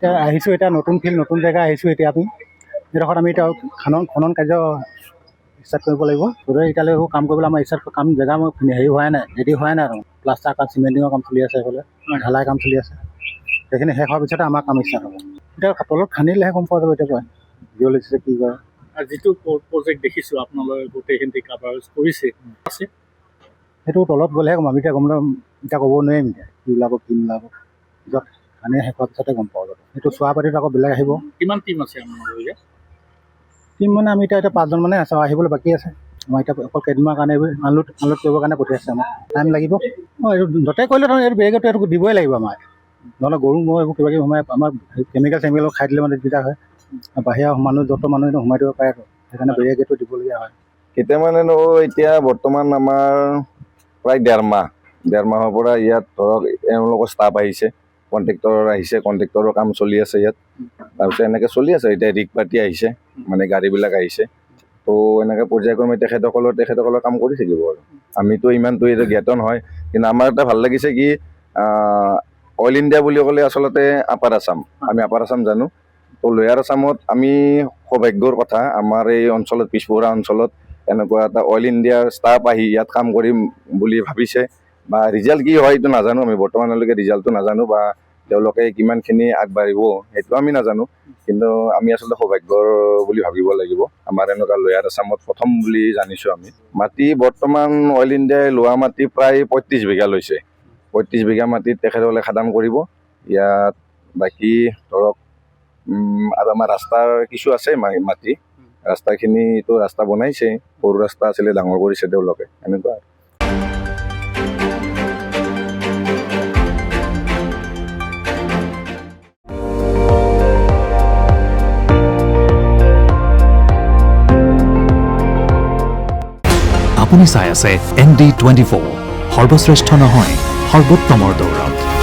এতিয়া আহিছোঁ, এতিয়া নতুন ফিল্ড নতুন জেগা আহিছোঁ। এতিয়া আমি এইডোখৰত আমি এতিয়া খনন কাৰ্য ষ্টাৰ্ট কৰিব লাগিব। গতিকে এতিয়ালৈ এইবোৰ কাম কৰিবলৈ আমাৰ ষ্টাৰ্ট কাম জেগা হেৰি হোৱাই নাই, ৰেডি হোৱাই নাই আৰু প্লাষ্টাৰ কাম চিমেণ্টিঙৰ কাম চলি আছে, এইফালে ঢালাই কাম চলি আছে। সেইখিনি শেষ হোৱাৰ পিছতে আমাৰ কাম ষ্টাৰ্ট হ'ব। এতিয়া তলত খান্দিলেহে গম পোৱা যাব এতিয়া জিঅ'লজিষ্টে কি কৰে। আৰু যিটো প্ৰজেক্ট দেখিছোঁ আপোনালোকে গোটেইখিনি কাভাৰেজ কৰিছে আছে, সেইটো তলত গ'লেহে গম আমি এতিয়া গম নাপাম, এতিয়া ক'ব নোৱাৰিম এতিয়া কি ওলাব কি নোলাব। পিছত খান্দি শেষ হোৱাৰ পিছতে গম পোৱা যাব। সেইটো চোৱা পাতিত আকৌ বেলেগ আহিব। কিমান টিম আছে আপোনালোকৰ ইয়াত? টিম মানে আমি এতিয়া 5জন মানে আছে, আহিবলৈ বাকী আছে। আমাৰ এতিয়া অকল কেইদিনমানৰ কাৰণে এইবোৰ আনলোড কৰিবৰ কাৰণে পঠিয়াইছে। আমাৰ টাইম লাগিব। এইটো য'তে কৰিলে ধৰক এইটো বেৰিকেডটো এইটো দিবই লাগিব আমাৰ, নহ'লে গৰু ম'হ এইবোৰ কিবা কিবি সোমাই আমাৰ কেমিকেল চেমিকেল খাই দিলে মানে দিগদাৰ হয়। বাহিৰা মানুহ য'ত মানুহ সোমাই দিব পাৰে, সেইকাৰণে বেৰিকেডটো দিবলগীয়া হয়। কেতিয়া মানে এতিয়া বৰ্তমান আমাৰ প্ৰায় ডেৰ মাহৰ পৰা ইয়াত ধৰক এওঁলোকৰ ষ্টাফ আহিছে, কণ্ট্ৰেক্টৰ আহিছে, কণ্ট্ৰেক্টৰৰ কাম চলি আছে ইয়াত। তাৰপিছত এনেকৈ চলি আছে। এতিয়া ৰিগ পাৰ্টি আহিছে, মানে গাড়ীবিলাক আহিছে। তো এনেকৈ পৰ্যায়ক্ৰমে তেখেতসকলৰ কাম কৰি থাকিব আৰু আমিতো ইমানটো এইটো জ্ঞাত নহয়। কিন্তু আমাৰ এটা ভাল লাগিছে কি অইল ইণ্ডিয়া বুলি ক'লে আচলতে আপাৰ আছাম, আমি আপাৰ আছাম জানো। তো লোৱাৰ আছামত আমি সৌভাগ্যৰ কথা, আমাৰ এই অঞ্চলত পিছপৰা অঞ্চলত এনেকুৱা এটা অইল ইণ্ডিয়াৰ ষ্টাফ আহি ইয়াত কাম কৰিম বুলি ভাবিছে। বা ৰিজাল্ট কি হয় এইটো নাজানো, আমি বৰ্তমানলৈকে ৰিজাল্টটো নাজানো বা তেওঁলোকে কিমানখিনি আগবাঢ়িব সেইটো আমি নাজানো। কিন্তু আমি আচলতে সৌভাগ্যৰ বুলি ভাবিব লাগিব। আমাৰ এনেকুৱা লোৱাৰ আছামত প্ৰথম বুলি জানিছোঁ আমি। মাটি বৰ্তমান অইল ইণ্ডিয়াই লোৱা মাটি প্ৰায় 35 বিঘা লৈছে। 35 বিঘা মাটিত তেখেতসকলে খাদান কৰিব। ইয়াত বাকী ধৰক আৰু আমাৰ ৰাস্তাৰ কিছু আছে মাটি, ৰাস্তাখিনিতো ৰাস্তা বনাইছে, সৰু ৰাস্তা আছিলে ডাঙৰ কৰিছে তেওঁলোকে, এনেকুৱা। আপুনি চাই আছে ND24, সৰ্বশ্ৰেষ্ঠ নহয় সৰ্বোত্তমৰ দৌৰত।